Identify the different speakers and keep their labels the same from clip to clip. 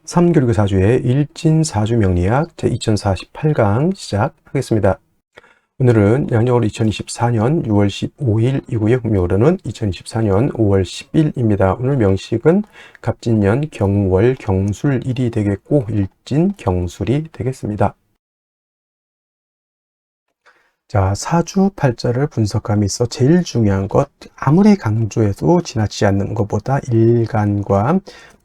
Speaker 1: 삼교육의 사주의 일진사주 명리학 제2048강 시작하겠습니다. 오늘은 양력으로 2024년 6월 15일이고요. 음력으로는 2024년 5월 10일입니다. 오늘 명식은 갑진년 경월 경술일이 되겠고 일진 경술이 되겠습니다. 자, 사주 팔자를 분석함에 있어 제일 중요한 것, 아무리 강조해도 지나치지 않는 것보다 일간과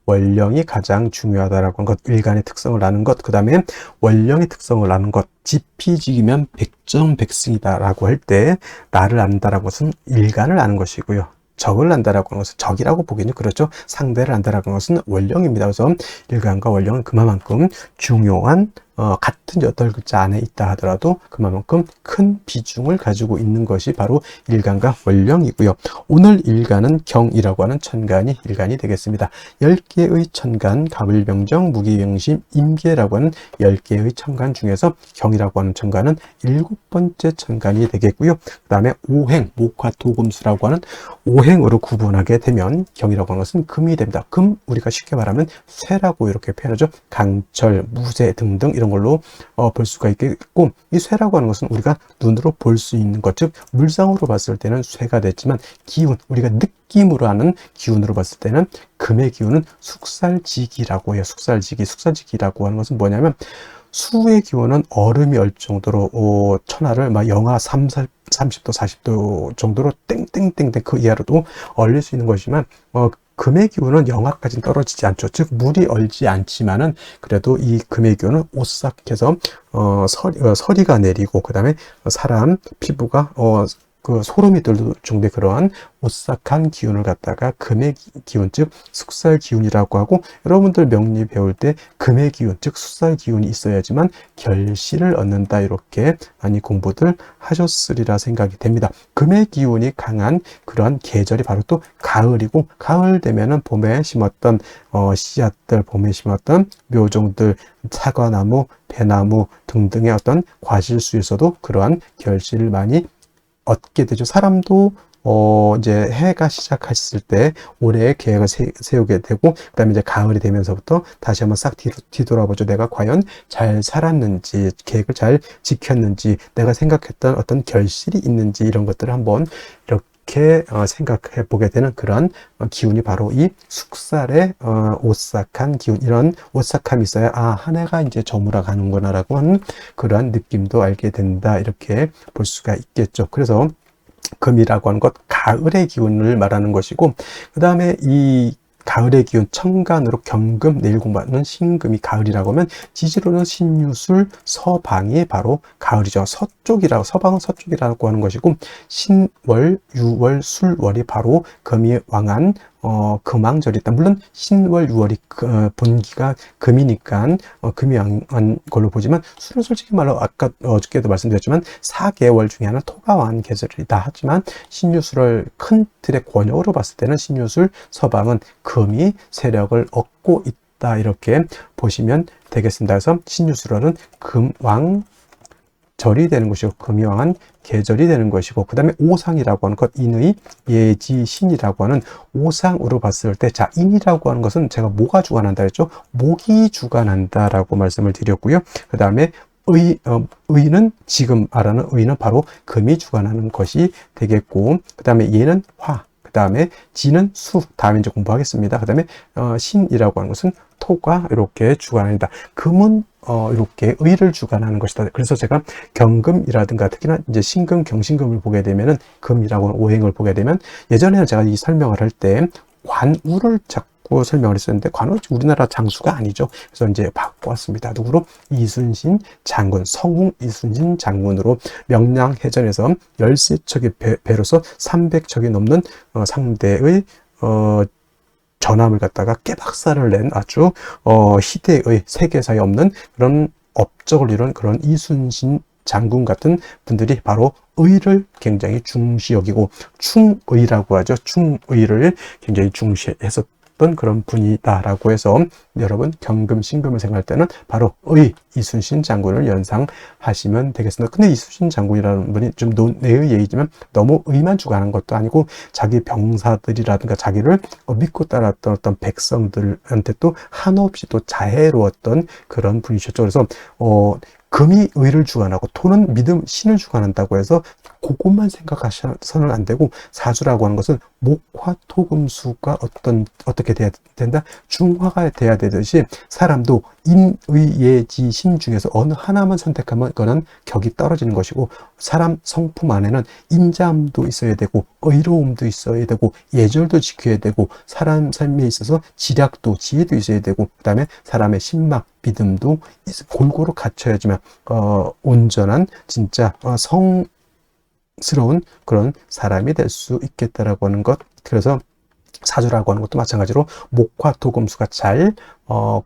Speaker 1: 원령이 가장 중요하다라고 하는 것, 일간의 특성을 아는 것, 그 다음에 원령의 특성을 아는 것, 지피지기면 백전백승이다라고 할 때 나를 안다라고 것은 일간을 아는 것이고요. 적을 안다라고 하는 것은 적이라고 보기는 그렇죠. 상대를 안다라고 하는 것은 원령입니다. 그래서 일간과 원령은 그만큼 중요한 같은 8글자 안에 있다 하더라도 그만큼 큰 비중을 가지고 있는 것이 바로 일간과 원령이고요. 오늘 일간은 경이라고 하는 천간이 일간이 되겠습니다. 10개의 천간, 갑을병정, 무기병심, 임계라고 하는 10개의 천간 중에서 경이라고 하는 천간은 7번째 천간이 되겠고요. 그 다음에 오행, 목화토금수라고 하는 오행으로 구분하게 되면 경이라고 하는 것은 금이 됩니다. 금, 우리가 쉽게 말하면 쇠라고 이렇게 표현하죠. 강철, 무쇠 등등 이런 걸로 볼 수가 있겠고, 이 쇠라고 하는 것은 우리가 눈으로 볼 수 있는 것, 즉 물상으로 봤을 때는 쇠가 됐지만 기운, 우리가 느낌으로 하는 기운으로 봤을 때는 금의 기운은 숙살지기라고 해요. 숙살지기라고 하는 것은 뭐냐면 수의 기온은 얼음이 얼 정도로 천하를 막 영하 30도 40도 정도로 땡땡땡땡 그 이하로도 얼릴 수 있는 것이지만 금의 기온은 영하까지는 떨어지지 않죠. 즉 물이 얼지 않지만은 그래도 이 금의 기온은 오싹해서 서리가 내리고 그 다음에 사람 피부가 그 소름이 들 정도의 그러한 오싹한 기운을 갖다가 금의 기운, 즉 숙살 기운이라고 하고, 여러분들 명리 배울 때 금의 기운, 즉 숙살 기운이 있어야지만 결실을 얻는다, 이렇게 많이 공부들 하셨으리라 생각이 됩니다. 금의 기운이 강한 그러한 계절이 바로 또 가을이고, 가을 되면은 봄에 심었던 씨앗들, 봄에 심었던 묘종들, 사과나무, 배나무 등등의 어떤 과실수에서도 그러한 결실을 많이 얻게 되죠. 사람도 이제 해가 시작했을 때 올해의 계획을 세우게 되고, 그 다음에 이제 가을이 되면서부터 다시 한번 싹 뒤돌아보죠. 내가 과연 잘 살았는지, 계획을 잘 지켰는지, 내가 생각했던 어떤 결실이 있는지, 이런 것들을 한번 이렇게 생각해 보게 되는 그런 기운이 바로 이 숙살의 오싹한 기운, 이런 오싹함이 있어야 한 해가 이제 저물어 가는구나 라고 하는 그러한 느낌도 알게 된다, 이렇게 볼 수가 있겠죠. 그래서 금이라고 하는 것, 가을의 기운을 말하는 것이고, 그 다음에 이 가을의 기운, 천간으로 경금, 내일 공부하는 신금이 가을이라고 하면 지지로는 신유술, 서방이 바로 가을이죠. 서쪽이라고, 서방은 서쪽이라고 하는 것이고, 신월, 유월, 술월이 바로 금이 왕한 금왕절이 있다. 물론 신월, 유월이 본기가 금이니까 금이 왕한 걸로 보지만, 술은 솔직히 말로 아까 어저께도 말씀드렸지만 4개월 중에 하나는 토가 왕한 계절이다 하지만, 신유술을 큰 틀의 권역으로 봤을 때는 신유술, 서방은 금이 세력을 얻고 있다, 이렇게 보시면 되겠습니다. 그래서 신유술월은 금왕 절이 되는 것이고, 금이 왕한 계절이 되는 것이고, 그 다음에 오상이라고 하는 것, 인의, 예지, 신이라고 하는 오상으로 봤을 때, 자, 인이라고 하는 것은 제가 뭐가 주관한다 했죠? 목이 주관한다라고 말씀을 드렸고요. 그 다음에 의는, 지금 말하는 의는 바로 금이 주관하는 것이 되겠고, 그 다음에 예는 화, 그 다음에 지는 수, 다음에 이제 공부하겠습니다. 그 다음에 신이라고 하는 것은 토가 이렇게 주관한다. 금은 이렇게 의를 주관하는 것이다. 그래서 제가 경금이라든가 특히나 이제 신금, 경신금을 보게 되면은, 금이라고 하는 오행을 보게 되면, 예전에는 제가 이 설명을 할 때 관우를 자꾸 설명을 했었는데, 관우 우리나라 장수가 아니죠. 그래서 이제 바꿔왔습니다. 누구로? 이순신 장군, 성웅 이순신 장군으로 명량해전에서 13척의 배로서 300척이 넘는 상대의 전함을 갖다가 깨박살을 낸 아주 희대의 세계사에 없는 그런 업적을 이룬 그런 이순신 장군 같은 분들이 바로 의를 굉장히 중시 여기고 충의라고 하죠. 충의를 굉장히 중시해서 있었던 그런 분이다라고 해서 여러분 경금, 신금을 생각할 때는 바로 의 이순신 장군을 연상하시면 되겠습니다. 근데 이순신 장군이라는 분이 좀 논의 얘기지만 너무 의만 주관한 것도 아니고 자기 병사들이라든가 자기를 믿고 따랐던 어떤 백성들한테 또 한없이 또 자애로웠던 그런 분이셨죠. 그래서 금이 의를 주관하고 토는 믿음, 신을 주관한다고 해서 그것만 생각하셔서는 안 되고, 사주라고 하는 것은 목화 토금수가 어떻게 돼야 된다? 중화가 돼야 되듯이 사람도 인, 의, 예, 지, 신 중에서 어느 하나만 선택하면 그거는 격이 떨어지는 것이고, 사람 성품 안에는 인자함도 있어야 되고 의로움도 있어야 되고 예절도 지켜야 되고 사람 삶에 있어서 지략도 지혜도 있어야 되고 그 다음에 사람의 신막 믿음도 골고루 갖춰야지만 온전한 진짜 성스러운 그런 사람이 될 수 있겠다라고 하는 것. 그래서 사주라고 하는 것도 마찬가지로 목화 토금수가 잘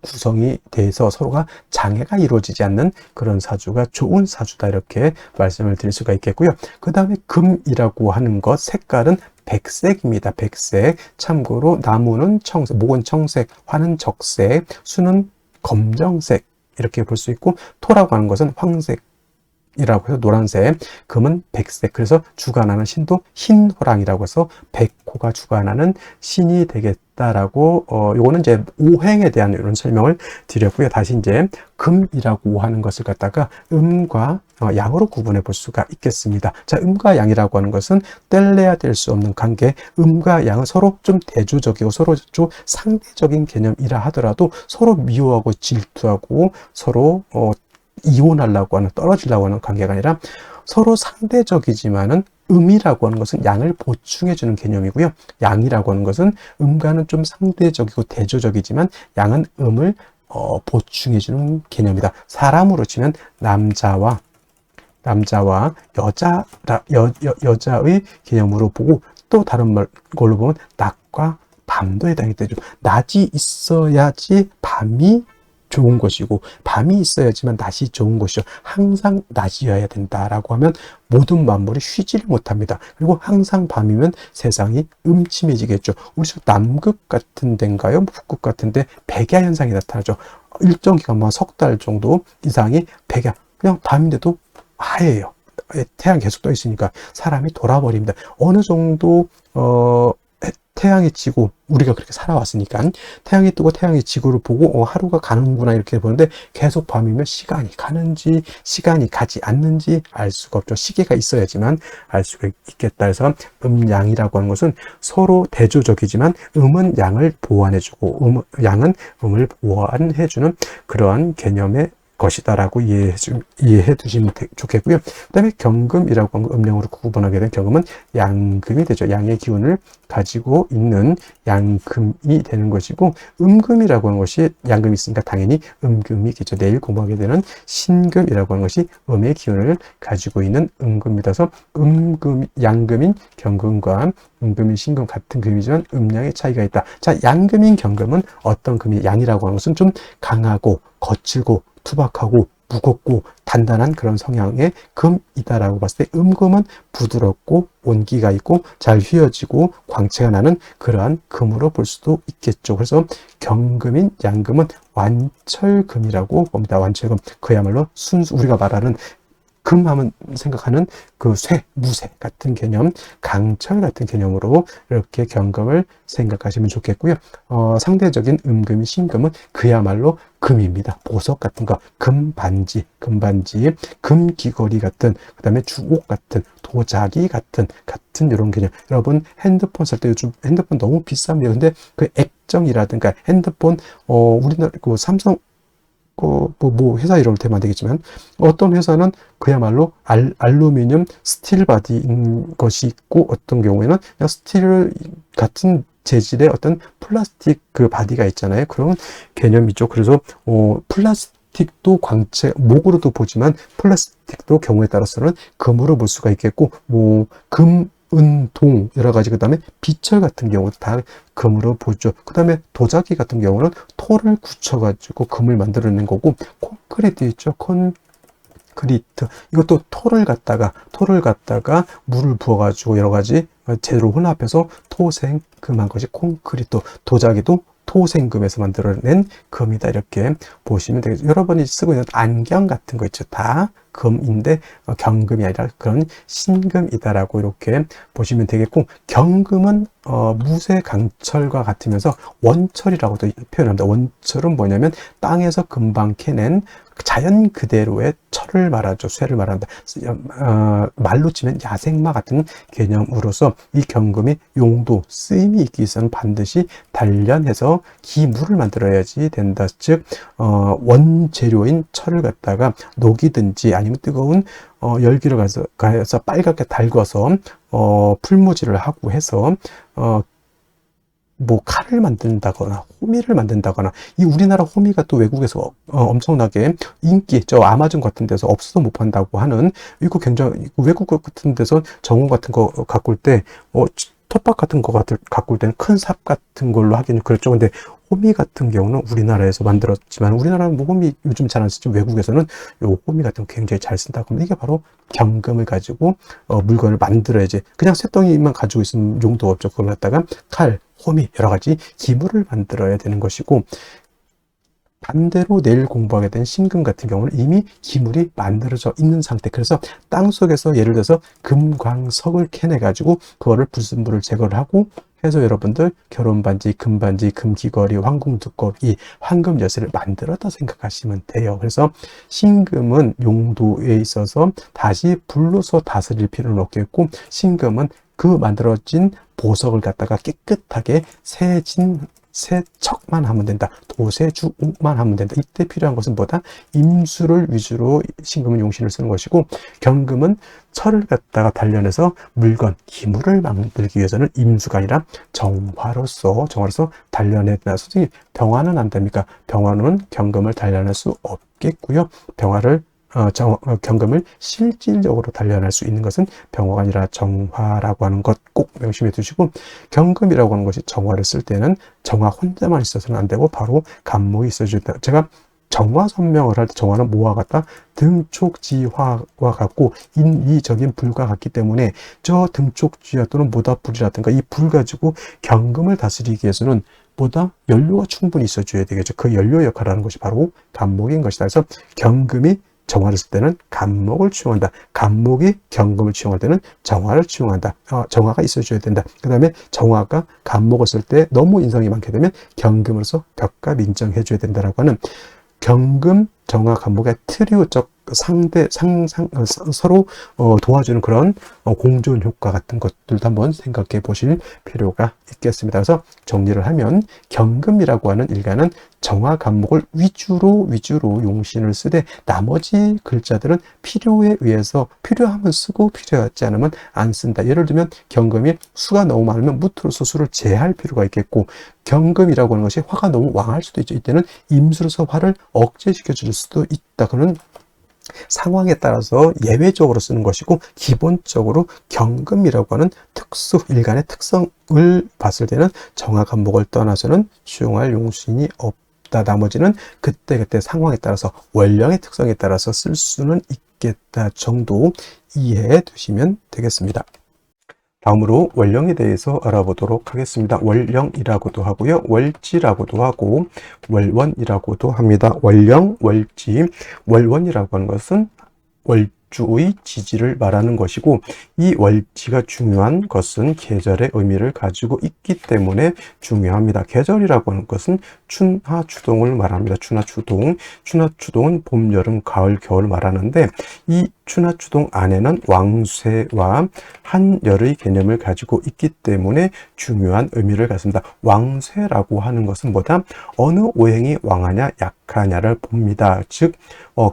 Speaker 1: 구성이 돼서 서로가 장애가 이루어지지 않는 그런 사주가 좋은 사주다, 이렇게 말씀을 드릴 수가 있겠고요. 그 다음에 금이라고 하는 것, 색깔은 백색입니다. 백색. 참고로 나무는 청색, 목은 청색, 화는 적색, 수는 검정색, 이렇게 볼 수 있고, 토라고 하는 것은 황색 이라고 해서 노란색, 금은 백색. 그래서 주관하는 신도 흰호랑이라고 해서 백호가 주관하는 신이 되겠다라고 요거는 이제 오행에 대한 이런 설명을 드렸고요. 다시 이제 금이라고 하는 것을 갖다가 음과 양으로 구분해 볼 수가 있겠습니다. 자, 음과 양이라고 하는 것은 뗄래야 뗄 수 없는 관계. 음과 양은 서로 좀 대조적이고 서로 좀 상대적인 개념이라 하더라도 서로 미워하고 질투하고 서로 이혼하려고 하는, 떨어지려고 하는 관계가 아니라 서로 상대적이지만은 음이라고 하는 것은 양을 보충해주는 개념이고요. 양이라고 하는 것은 음과는 좀 상대적이고 대조적이지만 양은 음을 보충해주는 개념이다. 사람으로 치면 남자와 여자의 개념으로 보고, 또 다른 걸로 보면 낮과 밤도 해당이 되죠. 낮이 있어야지 밤이 좋은 것이고 밤이 있어야지만 낮이 좋은 것이죠. 항상 낮이어야 된다라고 하면 모든 만물이 쉬지를 못합니다. 그리고 항상 밤이면 세상이 음침해지겠죠. 우리 남극 같은 데인가요? 북극 같은 데 백야 현상이 나타나죠. 일정 기간, 석 달 정도 이상이 백야, 그냥 밤인데도 하얘요. 태양 계속 떠 있으니까 사람이 돌아버립니다. 어느 정도 태양이 지고, 우리가 그렇게 살아왔으니까 태양이 뜨고 태양이 지구를 보고 하루가 가는구나 이렇게 보는데, 계속 밤이면 시간이 가는지 시간이 가지 않는지 알 수가 없죠. 시계가 있어야지만 알 수가 있겠다. 그래서 음양이라고 하는 것은 서로 대조적이지만 음은 양을 보완해주고 양은 음을 보완해주는 그러한 개념의 것이다라고 이해해 두시면 좋겠고요. 그 다음에 경금이라고 하는 음령으로 구분하게 된 경금은 양금이 되죠. 양의 기운을 가지고 있는 양금이 되는 것이고, 음금이라고 하는 것이 양금이 있으니까 당연히 음금이겠죠. 내일 공부하게 되는 신금이라고 하는 것이 음의 기운을 가지고 있는 음금이라서 양금인 경금과 음금인 신금 같은 금이지만 음양의 차이가 있다. 자, 양금인 경금은 어떤 금이, 양이라고 하는 것은 좀 강하고 거칠고 투박하고 무겁고 단단한 그런 성향의 금이다라고 봤을 때, 음금은 부드럽고 온기가 있고 잘 휘어지고 광채가 나는 그러한 금으로 볼 수도 있겠죠. 그래서 경금인 양금은 완철금이라고 봅니다. 완철금, 그야말로 순수, 우리가 말하는 금하면 생각하는 그 무쇠 같은 개념, 강철 같은 개념으로 이렇게 경금을 생각하시면 좋겠고요. 상대적인 음금이 신금은 그야말로 금입니다. 보석 같은 거, 금반지, 금귀걸이 같은, 그 다음에 주옥 같은, 도자기 같은 이런 개념. 여러분 핸드폰 살 때 요즘 핸드폰 너무 비쌉니다. 근데 그 액정이라든가 핸드폰, 우리나라 그 삼성 회사 이름을 대면 안 되겠지만, 어떤 회사는 그야말로 알루미늄 스틸 바디인 것이 있고, 어떤 경우에는 그냥 스틸 같은 재질의 어떤 플라스틱 그 바디가 있잖아요. 그런 개념이죠. 그래서 플라스틱도 광채, 목으로도 보지만 플라스틱도 경우에 따라서는 금으로 볼 수가 있겠고, 은,동 여러 가지, 그 다음에 비철 같은 경우도 다 금으로 보죠. 그 다음에 도자기 같은 경우는 토를 굳혀가지고 금을 만들어낸 거고, 콘크리트 있죠. 콘크리트, 이것도 토를 갖다가 물을 부어가지고 여러 가지 재료로 혼합해서 토생금한 것이 콘크리트, 도자기도 토생금에서 만들어낸 금이다, 이렇게 보시면 되겠죠. 여러분이 쓰고 있는 안경 같은 거 있죠, 다 금인데 경금이 아니라 그런 신금이다라고 이렇게 보시면 되겠고, 경금은 무쇠 강철과 같으면서 원철이라고도 표현합니다. 원철은 뭐냐면 땅에서 금방 캐낸 자연 그대로의 철을 말하죠. 쇠를 말합니다. 말로 치면 야생마 같은 개념으로서 이 경금이 용도, 쓰임이 있기 위해서는 반드시 단련해서 기물을 만들어야지 된다. 즉 원재료인 철을 갖다가 녹이든지 아니면 뜨거운 열기를 가해서 빨갛게 달궈서 풀무질을 하고 해서 뭐 칼을 만든다거나 호미를 만든다거나, 이 우리나라 호미가 또 외국에서 엄청나게 인기, 저 아마존 같은 데서 없어서 못 판다고 하는, 이거 굉장히 외국 같은 데서 정원 같은 거 가꿀 때 텃밭 같은 거 가꿀 때는 큰 삽 같은 걸로 하기는 그렇죠. 근데 호미 같은 경우는 우리나라에서 만들었지만, 우리나라는 뭐 호미 요즘 잘 안 쓰죠. 외국에서는 요 호미 같은 거 굉장히 잘 쓴다고 하면, 이게 바로 경금을 가지고 물건을 만들어야지, 그냥 쇳덩이만 가지고 있으면 용도가 없죠. 그걸 갖다가 칼, 호미, 여러 가지 기물을 만들어야 되는 것이고, 반대로 내일 공부하게 된 신금 같은 경우는 이미 기물이 만들어져 있는 상태. 그래서 땅 속에서 예를 들어서 금광석을 캐내 가지고 그거를 불순물을 제거를 하고 해서 여러분들 결혼반지, 금반지, 금귀걸이, 황금두꺼비, 황금 열쇠를 만들었다 생각하시면 돼요. 그래서 신금은 용도에 있어서 다시 불로서 다스릴 필요는 없겠고, 신금은 그 만들어진 보석을 갖다가 깨끗하게 세척만 하면 된다. 도세주옥만 하면 된다. 이때 필요한 것은 뭐다? 임수를 위주로 신금은 용신을 쓰는 것이고, 경금은 철을 갖다가 단련해서 물건, 기물을 만들기 위해서는 임수가 아니라 정화로서 단련해야 된다. 솔직히 병화는 안 됩니까? 병화는 경금을 단련할 수 없겠고요. 경금을 실질적으로 단련할 수 있는 것은 병화가 아니라 정화라고 하는 것 꼭 명심해 두시고, 경금이라고 하는 것이 정화를 쓸 때는 정화 혼자만 있어서는 안 되고 바로 간목이 있어줘야 된다. 제가 정화 설명을 할 때 정화는 뭐와 같다? 등촉지화와 같고 인위적인 불과 같기 때문에, 저 등촉지화 또는 모닥불이라든가 이 불 가지고 경금을 다스리기 위해서는 보다 연료가 충분히 있어줘야 되겠죠. 그 연료 역할을 하는 것이 바로 간목인 것이다. 그래서 경금이 정화를 쓸 때는 간목을 취용한다. 간목이 경금을 취용할 때는 정화를 취용한다. 정화가 있어줘야 된다. 그 다음에 정화가 간목을 쓸 때 너무 인성이 많게 되면 경금으로서 벽값 인정해줘야 된다라고 하는, 경금, 정화, 간목의 트리오적 서로 도와주는 그런 공존 효과 같은 것들도 한번 생각해 보실 필요가 있겠습니다. 그래서 정리를 하면, 경금이라고 하는 일가는 정화, 간목을 위주로 용신을 쓰되, 나머지 글자들은 필요에 의해서 필요하면 쓰고 필요하지 않으면 안 쓴다. 예를 들면 경금이 수가 너무 많으면 무토로서 수를 제할 필요가 있겠고, 경금이라고 하는 것이 화가 너무 왕할 수도 있죠. 이때는 임수로서 화를 억제시켜 줄 수도 있다. 그런 상황에 따라서 예외적으로 쓰는 것이고, 기본적으로 경금이라고 하는 일간의 특성을 봤을 때는 정화, 간목을 떠나서는 수용할 용신이 없다. 나머지는 그때그때 상황에 따라서, 원령의 특성에 따라서 쓸 수는 있겠다 정도 이해해 두시면 되겠습니다. 다음으로 원령에 대해서 알아보도록 하겠습니다. 월령이라고도 하고요, 월지라고도 하고 월원이라고도 합니다. 월령, 월지, 월원이라고 하는 것은 월주의 지지를 말하는 것이고, 이 월지가 중요한 것은 계절의 의미를 가지고 있기 때문에 중요합니다. 계절이라고 하는 것은 춘하, 추동을 말합니다. 춘하, 추동. 춘하, 추동은 봄, 여름, 가을, 겨울 말하는데, 이 춘하, 추동 안에는 왕쇠와 한열의 개념을 가지고 있기 때문에 중요한 의미를 갖습니다. 왕쇠라고 하는 것은 뭐다? 어느 오행이 왕하냐, 약하냐를 봅니다. 즉,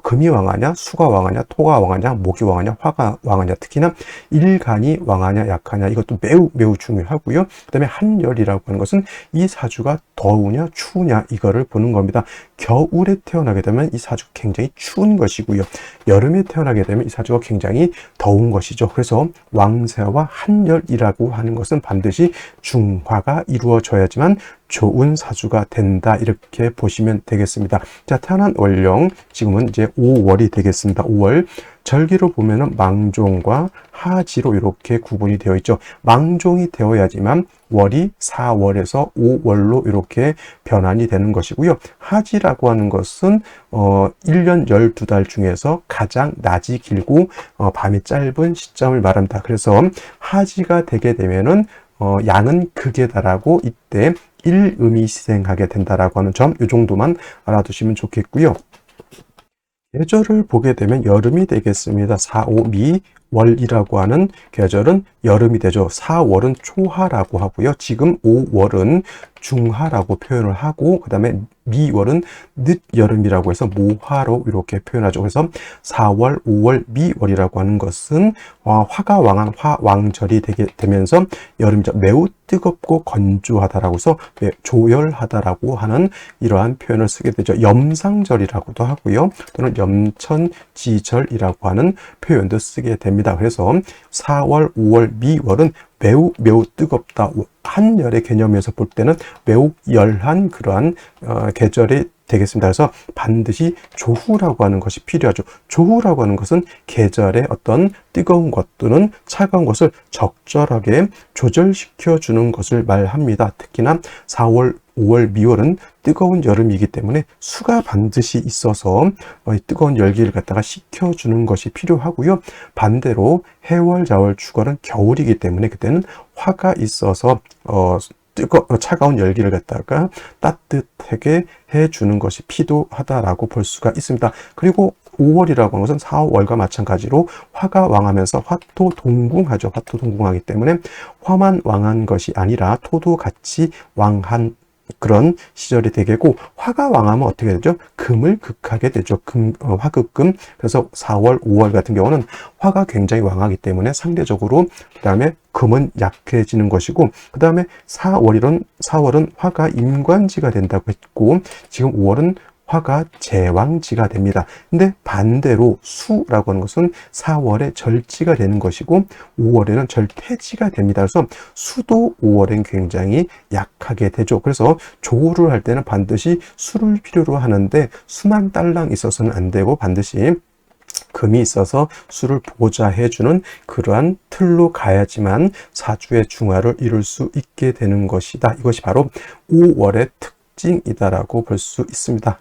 Speaker 1: 금이 왕하냐, 수가 왕하냐, 토가 왕하냐, 목이 왕하냐, 화가 왕하냐, 특히나 일간이 왕하냐, 약하냐, 이것도 매우 중요하고요. 그 다음에 한열이라고 하는 것은 이 사주가 더우냐, 추우냐, 이거를 보는 겁니다. 겨울에 태어나게 되면 이 사주가 굉장히 추운 것이고요. 여름에 태어나게 되면 이 사주가 굉장히 더운 것이죠. 그래서 왕세와 한열이라고 하는 것은 반드시 중화가 이루어져야지만 좋은 사주가 된다, 이렇게 보시면 되겠습니다. 자, 태어난 월령 지금은 이제 5월이 되겠습니다. 5월 절기로 보면은 망종과 하지로 이렇게 구분이 되어 있죠. 망종이 되어야지만 월이 4월에서 5월로 이렇게 변환이 되는 것이고요. 하지라고 하는 것은 1년 12달 중에서 가장 낮이 길고 밤이 짧은 시점을 말합니다. 그래서 하지가 되게 되면은 양은 극에 달하고 이때 일음이 시생하게 된다라고 하는 점, 이 정도만 알아두시면 좋겠고요. 계절을 보게 되면 여름이 되겠습니다. 4, 5, 미, 월이라고 하는 계절은 여름이 되죠. 4월은 초하라고 하고요. 지금 5월은 중하라고 표현을 하고, 그 다음에 미월은 늦여름이라고 해서 모하로 이렇게 표현하죠. 그래서 4월, 5월, 미월이라고 하는 것은 화가 왕한 화왕절이 되면서 여름이죠. 매우 뜨겁고 건조하다라고 해서 조열하다라고 하는 이러한 표현을 쓰게 되죠. 염상절이라고도 하고요. 또는 염천지절이라고 하는 표현도 쓰게 됩니다. 그래서 4월, 5월, 미월은 매우 뜨겁다. 한열의 개념에서 볼 때는 매우 열한 그러한 계절이 되겠습니다. 그래서 반드시 조후라고 하는 것이 필요하죠. 조후라고 하는 것은 계절의 어떤 뜨거운 것 또는 차가운 것을 적절하게 조절시켜 주는 것을 말합니다. 특히나 4월, 5월, 미월은 뜨거운 여름이기 때문에 수가 반드시 있어서 뜨거운 열기를 갖다가 식혀주는 것이 필요하고요. 반대로 해월, 자월, 축월은 겨울이기 때문에 그때는 화가 있어서 차가운 열기를 갖다가 따뜻하게 해주는 것이 필요하다라고 볼 수가 있습니다. 그리고 5월이라고 하는 것은 4월과 마찬가지로 화가 왕하면서 화토 동궁하죠. 화토 동궁하기 때문에 화만 왕한 것이 아니라 토도 같이 왕한 그런 시절이 되겠고, 화가 왕하면 어떻게 되죠? 금을 극하게 되죠. 화극금. 그래서 4월, 5월 같은 경우는 화가 굉장히 왕하기 때문에 상대적으로 그 다음에 금은 약해지는 것이고, 그 다음에 4월은 화가 임관지가 된다고 했고, 지금 5월은 화가 제왕지가 됩니다. 근데 반대로 수라고 하는 것은 4월에 절지가 되는 것이고 5월에는 절퇴지가 됩니다. 그래서 수도 5월엔 굉장히 약하게 되죠. 그래서 조우를 할 때는 반드시 수를 필요로 하는데 수만 딸랑 있어서는 안 되고 반드시 금이 있어서 수를 보좌해주는 그러한 틀로 가야지만 사주의 중화를 이룰 수 있게 되는 것이다. 이것이 바로 5월의 특징이다라고 볼 수 있습니다.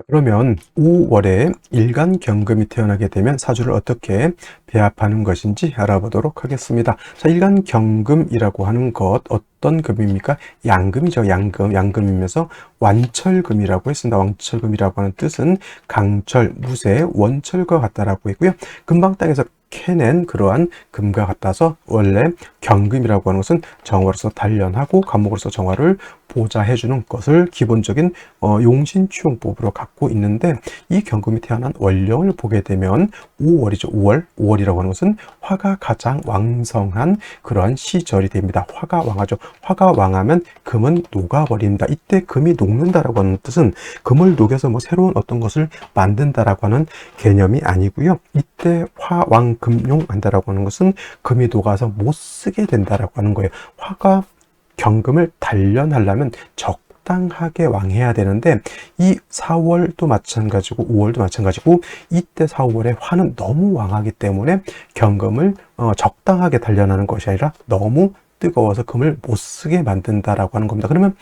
Speaker 1: 그러면 5월에 일간경금이 태어나게 되면 사주를 어떻게 배합하는 것인지 알아보도록 하겠습니다. 자, 일간경금이라고 하는 것, 어떤 금입니까? 양금이죠. 양금이면서 완철금이라고 했습니다. 완철금이라고 하는 뜻은 강철, 무쇠, 원철과 같다라고 했고요. 금방 땅에서 캐낸 그러한 금과 같아서 원래 경금이라고 하는 것은 정화로서 단련하고 감목으로서 정화를 보좌해주는 것을 기본적인 용신취용법으로 갖고 있는데, 이 경금이 태어난 월령을 보게 되면 5월이죠. 5월이라고 하는 것은 화가 가장 왕성한 그러한 시절이 됩니다. 화가 왕하죠. 화가 왕하면 금은 녹아버린다. 이때 금이 녹는다라고 하는 뜻은 금을 녹여서 뭐 새로운 어떤 것을 만든다라고 하는 개념이 아니고요. 이때 화왕금용 한다라고 하는 것은 금이 녹아서 못 쓰게 된다라고 하는 거예요. 화가 경금을 단련하려면 적당하게 왕해야 되는데, 이 4월도 마찬가지고 5월도 마찬가지고 이때 4월에 화는 너무 왕하기 때문에 경금을 적당하게 단련하는 것이 아니라 너무 뜨거워서 금을 못 쓰게 만든다라고 하는 겁니다. 그러면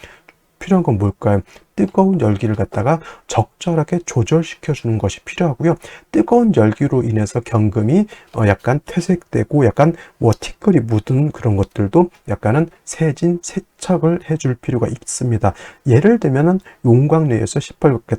Speaker 1: 필요한 건 뭘까요? 뜨거운 열기를 갖다가 적절하게 조절시켜 주는 것이 필요하고요. 뜨거운 열기로 인해서 경금이 약간 퇴색되고 약간 뭐 티끌이 묻은 그런 것들도 약간은 세척을 해줄 필요가 있습니다. 예를 들면은 용광로에서 시뻘겋게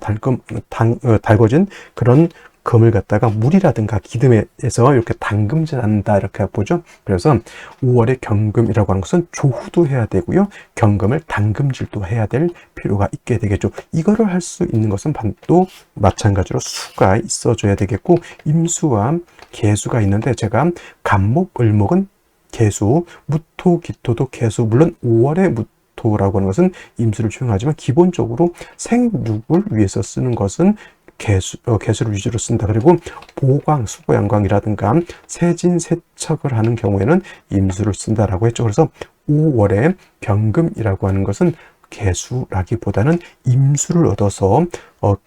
Speaker 1: 달궈진 그런 금을 갖다가 물이라든가 기름에서 이렇게 담금질한다 이렇게 보죠. 그래서 5월에 경금이라고 하는 것은 조후도 해야 되고요. 경금을 담금질도 해야 될 필요가 있게 되겠죠. 이거를 할 수 있는 것은 또 마찬가지로 수가 있어줘야 되겠고, 임수와 계수가 있는데 제가 간목, 을목은 계수, 무토, 기토도 계수, 물론 5월에 무토라고 하는 것은 임수를 취용하지만 기본적으로 생육을 위해서 쓰는 것은 개수를 위주로 쓴다. 그리고 보광, 수보, 양광이라든가 세진, 세척을 하는 경우에는 임수를 쓴다라고 했죠. 그래서 5월에 경금이라고 하는 것은 개수라기보다는 임수를 얻어서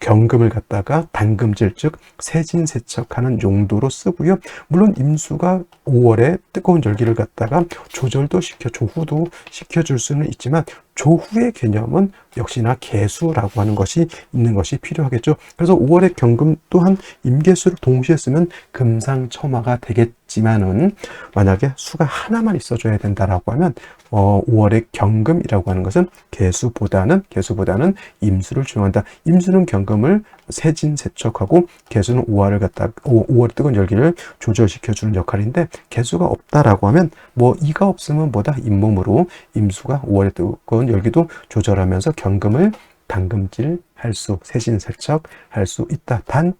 Speaker 1: 경금을 갖다가 당금질, 즉 세진세척하는 용도로 쓰고요. 물론 임수가 5월에 뜨거운 절기를 갖다가 조절도 시켜, 조후도 시켜줄 수는 있지만 조후의 개념은 역시나 개수라고 하는 것이 있는 것이 필요하겠죠. 그래서 5월의 경금 또한 임계수를 동시에 쓰면 금상첨화가 되겠지만은 만약에 수가 하나만 있어줘야 된다라고 하면 5월의 경금이라고 하는 것은 개수보다는 임수를 중요한다. 임수는 경금을 세진세척하고 개수는 5월의 뜨거운 열기를 조절시켜주는 역할인데 개수가 없다라고 하면 뭐 이가 없으면 뭐다 잇몸으로 임수가 5월의 뜨거운 열기도 조절하면서 경금을 당금질 할 수, 세진세척 할 수 있다. 단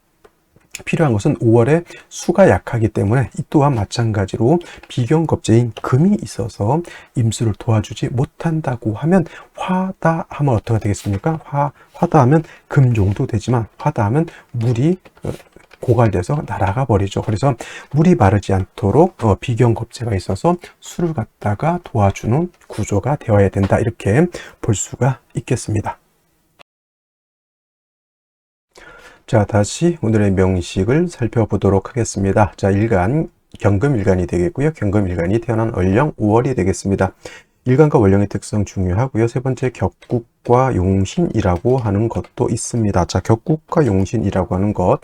Speaker 1: 필요한 것은 5월에 수가 약하기 때문에 이 또한 마찬가지로 비경겁제인 금이 있어서 임수를 도와주지 못한다고 하면 화다하면 어떻게 되겠습니까? 화다하면 금용도 되지만 화다하면 물이 고갈돼서 날아가 버리죠. 그래서 물이 마르지 않도록 비경겁제가 있어서 수를 갖다가 도와주는 구조가 되어야 된다. 이렇게 볼 수가 있겠습니다. 자, 다시 오늘의 명식을 살펴보도록 하겠습니다. 자, 경금일간이 되겠고요. 경금일간이 태어난 월령 5월이 되겠습니다. 일간과 월령의 특성 중요하고요. 세 번째, 격국과 용신이라고 하는 것도 있습니다. 자, 격국과 용신이라고 하는 것.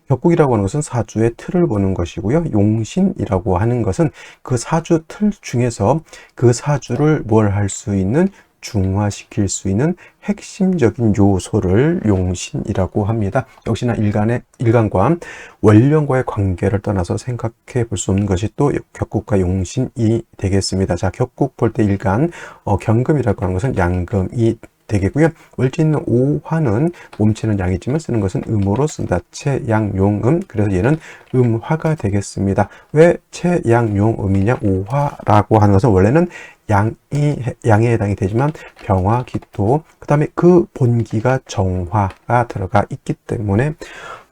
Speaker 1: 격국이라고 하는 것은 사주의 틀을 보는 것이고요. 용신이라고 하는 것은 그 사주 틀 중에서 그 사주를 뭘 할 수 있는 중화시킬 수 있는 핵심적인 요소를 용신이라고 합니다. 역시나 일간과 월령과의 관계를 떠나서 생각해 볼 수 없는 것이 또 격국과 용신이 되겠습니다. 자, 격국 볼 때 일간, 경금이라고 하는 것은 양금이 되겠고요. 월지는 오화는 몸체는 양이지만 쓰는 것은 음으로 쓴다. 채양용음. 그래서 얘는 음화가 되겠습니다. 왜 채양용음이냐? 오화라고 하는 것은 원래는 양에 해당이 되지만 병화, 기토, 그 다음에 그 본기가 정화가 들어가 있기 때문에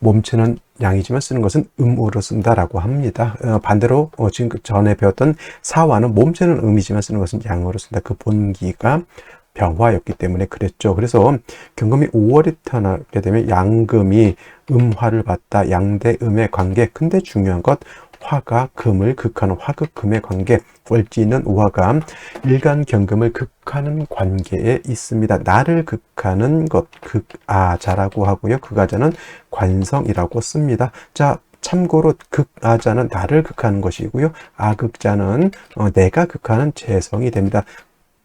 Speaker 1: 몸체는 양이지만 쓰는 것은 음으로 쓴다라고 합니다. 반대로 지금 전에 배웠던 사화는 몸체는 음이지만 쓰는 것은 양으로 쓴다. 그 본기가 병화였기 때문에 그랬죠. 그래서 경금이 5월에 태어나게 되면 양금이 음화를 받다. 양대 음의 관계. 근데 중요한 것, 화가 금을 극하는 화극금의 관계. 월지는 오화가 일간 경금을 극하는 관계에 있습니다. 나를 극하는 것, 극아자라고 하고요. 극아자는 관성이라고 씁니다. 자, 참고로 극아자는 나를 극하는 것이고요. 아극자는 내가 극하는 재성이 됩니다.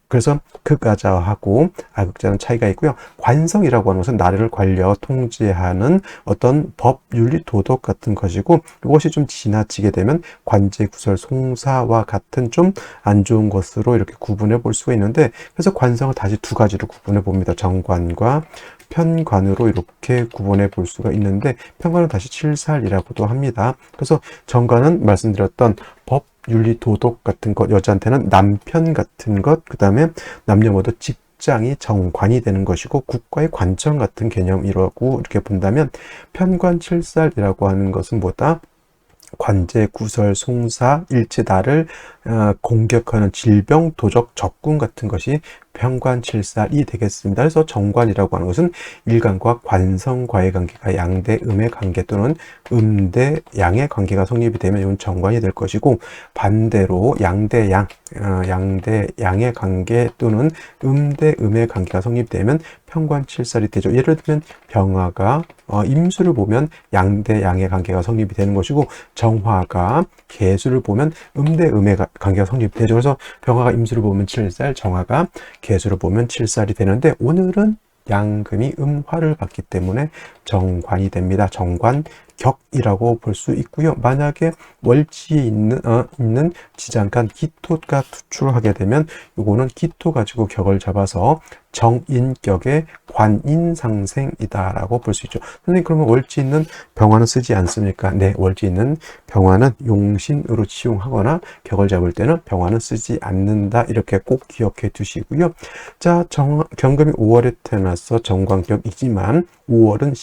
Speaker 1: 그래서 극아자하고 아극자는 차이가 있고요. 관성이라고 하는 것은 나를 관리하고 통제하는 어떤 법, 윤리, 도덕 같은 것이고 이것이 좀 지나치게 되면 관제, 구설, 송사와 같은 좀 안 좋은 것으로 이렇게 구분해 볼 수가 있는데 그래서 관성을 다시 두 가지로 구분해 봅니다. 정관과 편관으로 이렇게 구분해 볼 수가 있는데 편관은 다시 칠살이라고도 합니다. 그래서 정관은 말씀드렸던 법, 윤리, 도덕 같은 것, 여자한테는 남편 같은 것, 그 다음에 남녀 모두 직장이 정관이 되는 것이고 국가의 관청 같은 개념이라고 이렇게 본다면 편관 칠살이라고 하는 것은 뭐다? 관제, 구설, 송사, 일체 나를 공격하는 질병, 도적, 적군 같은 것이 편관칠살이 되겠습니다. 그래서 정관이라고 하는 것은 일간과 관성과의 관계가 양대 음의 관계 또는 음대 양의 관계가 성립이 되면 이건 정관이 될 것이고 반대로 양대 양의 관계 또는 음대 음의 관계가 성립되면 편관칠살이 되죠. 예를 들면 병화가 임수를 보면 양대 양의 관계가 성립이 되는 것이고 정화가 개수를 보면 음대 음의 관계가 성립되죠. 그래서 병화가 임수를 보면 칠살, 정화가 개수를 보면 칠살이 되는데 오늘은 양금이 음화를 받기 때문에 정관이 됩니다. 정관, 격이라고 볼 수 있고요. 만약에 월지에 있는 지장간 기토가 투출하게 되면 요거는 기토 가지고 격을 잡아서 정인격의 관인상생이다라고 볼 수 있죠. 선생님, 그러면 월지 있는 병화는 쓰지 않습니까? 네, 월지 있는 병화는 용신으로 치용하거나 격을 잡을 때는 병화는 쓰지 않는다. 이렇게 꼭 기억해 두시고요. 자, 경금이 5월에 태어나서 정관격이지만 5월은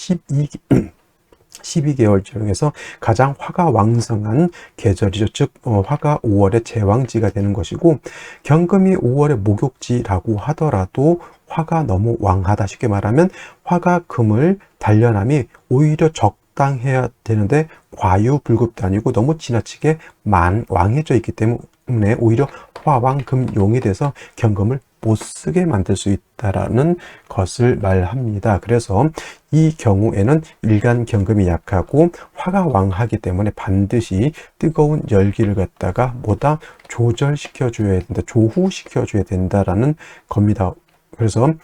Speaker 1: 12개월 중에서 가장 화가 왕성한 계절이죠. 즉 화가 5월의 제왕지가 되는 것이고, 경금이 5월의 목욕지라고 하더라도 화가 너무 왕하다. 쉽게 말하면 화가 금을 단련함이 오히려 적당해야 되는데 과유불급도 아니고 너무 지나치게 왕해져 있기 때문에 오히려 화왕금용이 돼서 경금을 못 쓰게 만들 수 있다라는 것을 말합니다. 그래서 이 경우에는 일간 경금이 약하고 화가 왕하기 때문에 반드시 뜨거운 열기를 갖다가 뭐다 조절시켜 줘야 된다, 조후시켜 줘야 된다라는 겁니다. 그래서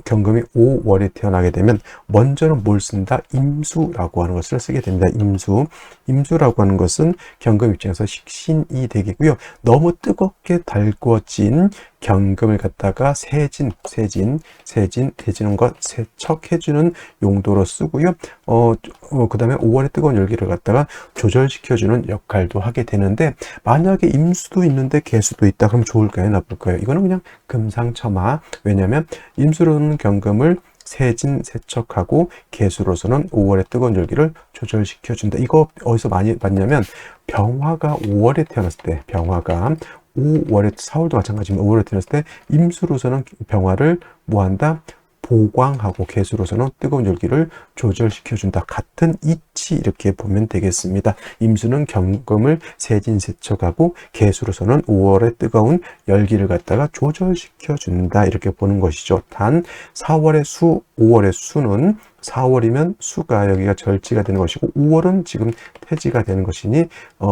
Speaker 1: 경금이 5월에 태어나게 되면 먼저는 뭘 쓴다? 임수라고 하는 것을 쓰게 됩니다. 임수라고 하는 것은 경금 입장에서 식신이 되겠고요. 너무 뜨겁게 달궈진 경금을 갖다가 세지는 것, 세척해주는 용도로 쓰고요. 그 다음에 5월의 뜨거운 열기를 갖다가 조절시켜주는 역할도 하게 되는데, 만약에 임수도 있는데 개수도 있다. 그럼 좋을까요? 나쁠까요? 이거는 그냥 금상첨화. 왜냐하면 임수로는 경금을 세척하고 개수로서는 5월의 뜨거운 열기를 조절시켜준다. 이거 어디서 많이 봤냐면, 병화가 5월에 태어났을 때, 병화가 5월에, 4월도 마찬가지지만 5월에 태어났을 때 임수로서는 병화를 뭐한다? 보광하고 개수로서는 뜨거운 열기를 조절시켜준다. 같은 이치 이렇게 보면 되겠습니다. 임수는 경금을 세척하고 개수로서는 5월의 뜨거운 열기를 갖다가 조절시켜준다. 이렇게 보는 것이죠. 단 4월의 수, 5월의 수는 4월이면 수가 여기가 절지가 되는 것이고 5월은 지금 태지가 되는 것이니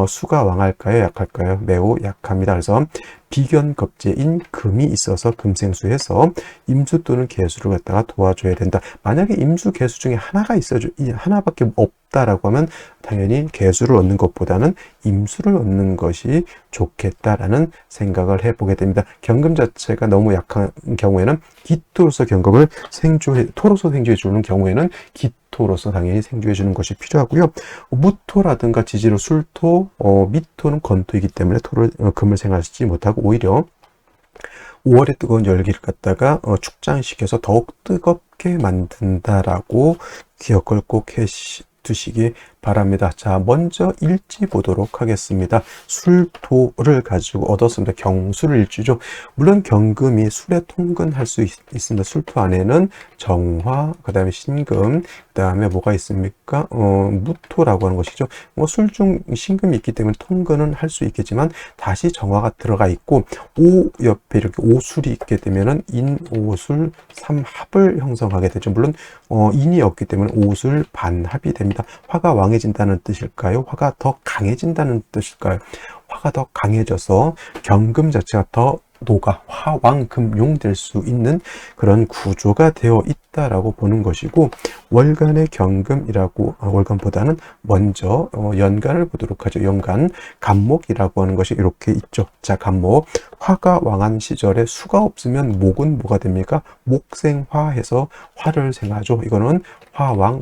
Speaker 1: 수가 왕할까요? 약할까요? 매우 약합니다. 그래서 비견겁제인 금이 있어서 금생수해서 임수 또는 개수를 갖다가 도와줘야 된다. 만약에 임수, 개수 중에 하나밖에 없다라고 하면 당연히 개수를 얻는 것보다는 임수를 얻는 것이 좋겠다라는 생각을 해보게 됩니다. 경금 자체가 너무 약한 경우에는 기토로서 경금을 토로서 생조해 주는 경우에는 기토로서 당연히 생조해 주는 것이 필요하고요. 무토라든가 지지로 술토, 미토는 건토이기 때문에 금을 생하시지 못하고 오히려 5월의 뜨거운 열기를 갖다가 축장시켜서 더욱 뜨겁게 만든다라고 기억을 꼭 해두시기 바랍니다. 자, 먼저 일지 보도록 하겠습니다. 술토를 가지고 얻었습니다. 경술을 일주죠. 물론 경금이 술에 통근할 수 있습니다. 술토 안에는 정화, 그 다음에 신금, 그 다음에 뭐가 있습니까? 무토라고 하는 것이죠. 술중 신금이 있기 때문에 통근은 할 수 있겠지만 다시 정화가 들어가 있고, 오 옆에 이렇게 오술이 있게 되면은 인오술 삼합을 형성하게 되죠. 물론 인이 없기 때문에 오술 반합이 됩니다. 화가 왕해진다는 뜻일까요? 화가 더 강해진다는 뜻일까요? 화가 더 강해져서 경금 자체가 더 화왕금용 될 수 있는 그런 구조가 되어 있다라고 보는 것이고, 월간의 경금이라고, 월간보다는 먼저 연간을 보도록 하죠. 연간, 간목이라고 하는 것이 이렇게 있죠. 자, 간목, 화가 왕한 시절에 수가 없으면 목은 뭐가 됩니까? 목생화해서 화를 생하죠. 이거는 화왕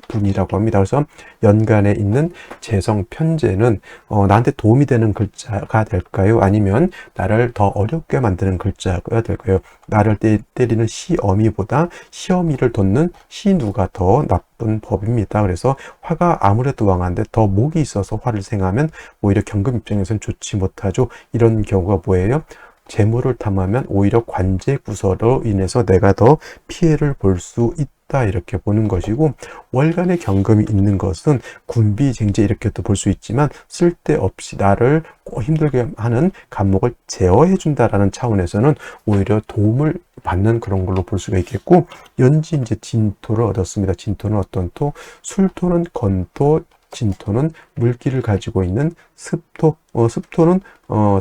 Speaker 1: 분이라고 합니다. 그래서 연간에 있는 재성 편제는 나한테 도움이 되는 글자가 될까요? 아니면 나를 더 어렵게 만드는 글자가 될까요? 나를 때리는 시어미보다 시어미를 돋는 시누가 더 나쁜 법입니다. 그래서 화가 아무래도 왕한데 더 목이 있어서 화를 생하면 오히려 경금 입장에서는 좋지 못하죠. 이런 경우가 뭐예요? 재물을 탐하면 오히려 관제 구설로 인해서 내가 더 피해를 볼 수 있다. 이렇게 보는 것이고, 월간의 경금이 있는 것은 군비쟁제 이렇게 또 볼 수 있지만 쓸데없이 나를 힘들게 하는 간목을 제어해 준다라는 차원에서는 오히려 도움을 받는 그런 걸로 볼 수가 있겠고, 연지 이제 진토를 얻었습니다. 진토는 어떤 토? 술토는 건토, 진토는 물기를 가지고 있는 습토, 습토는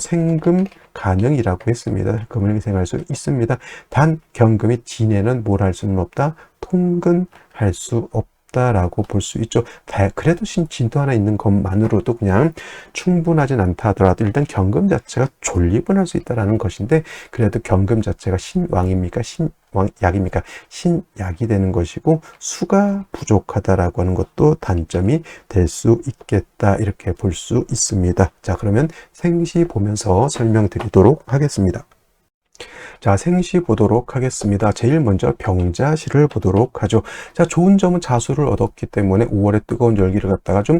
Speaker 1: 생금 간영이라고 했습니다. 금을 생할 수 있습니다. 단 경금이 진에는 뭘 할 수는 없다? 통근할 수 없다. 없다라고 볼 수 있죠. 그래도 진토 하나 있는 것만으로도 그냥 충분하진 않다 하더라도 일단 경금 자체가 존립은 할 수 있다라는 것인데, 그래도 경금 자체가 신왕입니까? 신약입니까? 신약이 되는 것이고 수가 부족하다라고 하는 것도 단점이 될 수 있겠다, 이렇게 볼 수 있습니다. 자, 그러면 생시 보면서 설명드리도록 하겠습니다. 자, 생시 보도록 하겠습니다. 제일 먼저 병자시를 보도록 하죠. 자, 좋은 점은 자수를 얻었기 때문에 5월의 뜨거운 열기를 갖다가 좀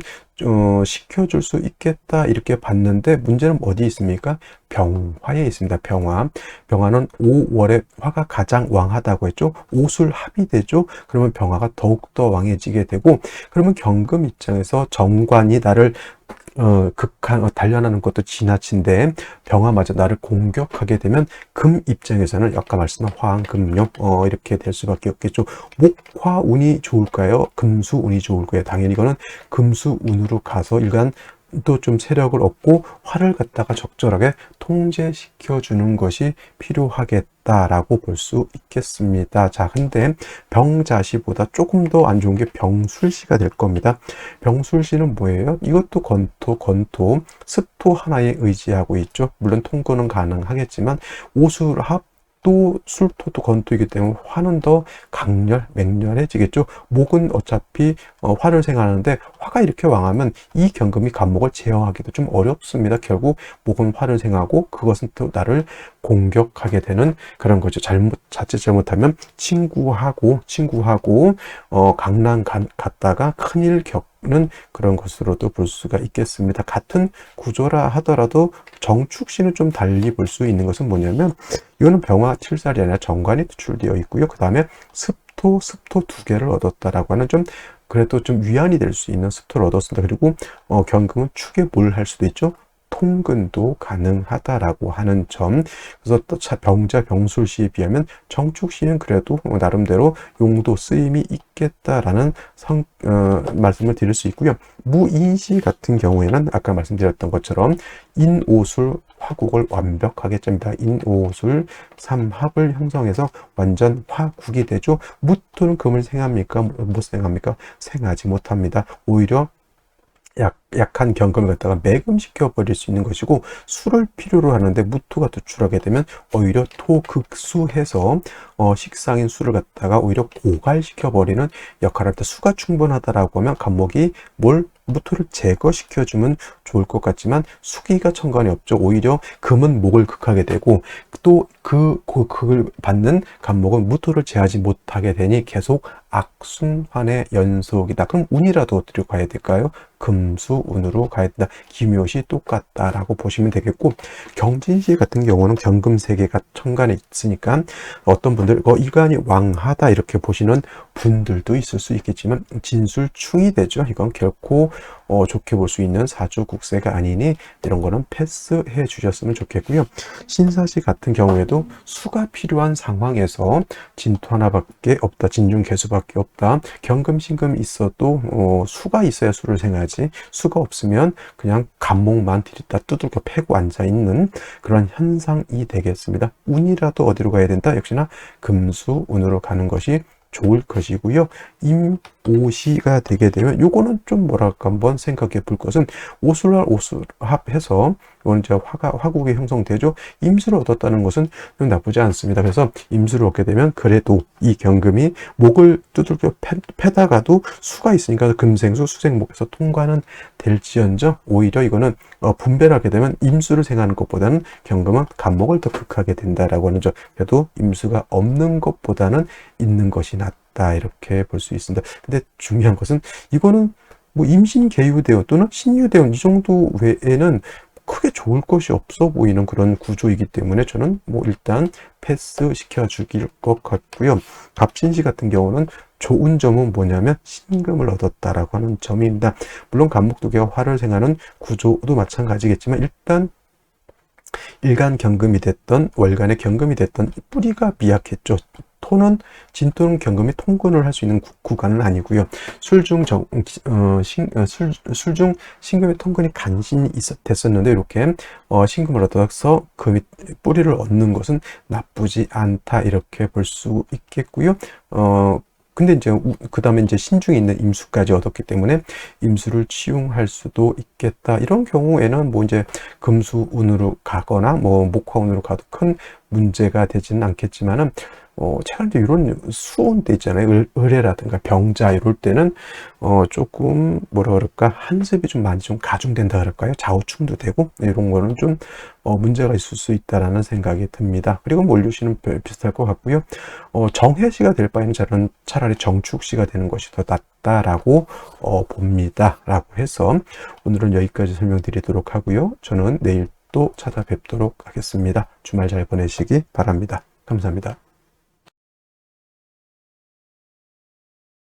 Speaker 1: 식혀줄 수 있겠다, 이렇게 봤는데 문제는 어디 있습니까? 병화에 있습니다. 병화는 5월에 화가 가장 왕하다고 했죠. 오술 합이 되죠. 그러면 병화가 더욱더 왕해지게 되고, 그러면 경금 입장에서 정관이 나를 단련하는 것도 지나친데 병화마저 나를 공격하게 되면 금 입장에서는 아까 말씀한 화금용 이렇게 될 수밖에 없겠죠. 목화운이 좋을까요? 금수운이 좋을까요? 당연히 이거는 금수운으로 가서 일간 또 좀 세력을 얻고 화를 갖다가 적절하게 통제시켜 주는 것이 필요하겠다라고 볼 수 있겠습니다. 자, 근데 병자시보다 조금 더 안 좋은 게 병술시가 될 겁니다. 병술시는 뭐예요? 이것도 건토, 습토 하나에 의지하고 있죠. 물론 통근은 가능하겠지만 오술합 또 술토도 건토이기 때문에 화는 더 맹렬해지겠죠. 목은 어차피 화를 생하는데 화가 이렇게 왕하면 이 경금이 간목을 제어하기도 좀 어렵습니다. 결국 목은 화를 생하고 그것은 또 나를 공격하게 되는 그런 거죠. 자칫 잘못하면 친구하고 강남 갔다가 큰일 겪는 그런 것으로도 볼 수가 있겠습니다. 같은 구조라 하더라도 정축시는 좀 달리 볼 수 있는 것은 뭐냐면, 이거는 병화 7살이 아니라 정관이 투출되어 있고요. 그 다음에 습토 2개를 얻었다라고 하는 좀 그래도 좀 위안이 될 수 있는 습토를 얻었습니다. 그리고 경금은 축에 뭘 할 수도 있죠. 통근도 가능하다라고 하는 점. 그래서 또 병술시에 비하면 정축시는 그래도 나름대로 용도 쓰임이 있겠다라는 말씀을 드릴 수 있고요. 무인시 같은 경우에는 아까 말씀드렸던 것처럼 인오술 화국을 완벽하게 짭니다. 인오술 3합을 형성해서 완전 화국이 되죠. 무토는 금을 생합니까? 못 생합니까? 생하지 못합니다. 오히려 약한 경금을 갖다가 매금시켜 버릴 수 있는 것이고, 수를 필요로 하는데 무토가 도출하게 되면 오히려 토극수해서 식상인 수를 갖다가 오히려 고갈시켜 버리는 역할을 할 때 수가 충분하다라고 하면 간목이 무토를 제거시켜 주면 좋을 것 같지만 수기가 천간이 없죠. 오히려 금은 목을 극하게 되고 또 그 극을 받는 간목은 무토를 제하지 못하게 되니 계속 악순환의 연속이다. 그럼 운이라도 어디로 가야 될까요? 금수운으로 가야 된다. 기묘시 똑같다라고 보시면 되겠고, 경진시 같은 경우는 경금 3개가 천간에 있으니까 어떤 분들 일간이 왕하다 이렇게 보시는 분들도 있을 수 있겠지만 진술충이 되죠. 이건 결코 좋게 볼 수 있는 사주국세가 아니니 이런 거는 패스해 주셨으면 좋겠고요. 신사시 같은 경우에도 수가 필요한 상황에서 진토 하나밖에 없다. 진중 개수밖에 없다. 경금 신금 있어도 수가 있어야 수를 생하지, 수가 없으면 그냥 간목만 들이다 두들겨 패고 앉아 있는 그런 현상이 되겠습니다. 운이라도 어디로 가야 된다? 역시나 금수운으로 가는 것이 좋을 것이고요. 임오시가 되게 되면 요거는 좀 뭐랄까 한번 생각해 볼 것은, 오술합해서 이건 이제 화국이 형성되죠. 임수를 얻었다는 것은 나쁘지 않습니다. 그래서 임수를 얻게 되면 그래도 이 경금이 목을 두들겨 패다가도 수가 있으니까 금생수 수생목에서 통과는 될지언정 오히려 이거는 분배를 하게 되면 임수를 생하는 것보다는 경금은 간목을 더 극하게 된다라고 하는 점. 그래도 임수가 없는 것보다는 있는 것이 낫다, 이렇게 볼 수 있습니다. 근데 중요한 것은 이거는 뭐 임신계유대원 또는 신유대원 이 정도 외에는 크게 좋을 것이 없어 보이는 그런 구조이기 때문에 저는 뭐 일단 패스 시켜주길 것 같고요. 갑신시 같은 경우는 좋은 점은 뭐냐면 신금을 얻었다라고 하는 점입니다. 물론 간목두개가 화를 생하는 구조도 마찬가지겠지만 일단 일간 경금이 됐던 월간의 경금이 됐던 뿌리가 미약했죠. 진토는 경금이 통근을 할 수 있는 구간은 아니고요. 술중 신금의 통근이 간신히 됐었는데 이렇게 신금을 얻어서 그 뿌리를 얻는 것은 나쁘지 않다, 이렇게 볼 수 있겠고요. 근데 이제 그 다음에 이제 신중에 있는 임수까지 얻었기 때문에 임수를 치용할 수도 있겠다. 이런 경우에는 뭐 이제 금수운으로 가거나 뭐 목화운으로 가도 큰 문제가 되지는 않겠지만은 차라리 이런 수운때 있잖아요. 을해라든가 병자 이럴 때는 조금 뭐라 그럴까, 한습이 좀 많이 좀 가중된다 그럴까요? 좌우충도 되고 이런 거는 좀 문제가 있을 수 있다라는 생각이 듭니다. 그리고 몰류씨는 비슷할 것 같고요. 정해씨가 될 바에는 저는 차라리 정축씨가 되는 것이 더 낫다라고 봅니다. 라고 해서 오늘은 여기까지 설명드리도록 하고요. 저는 내일 또 찾아뵙도록 하겠습니다. 주말 잘 보내시기 바랍니다. 감사합니다.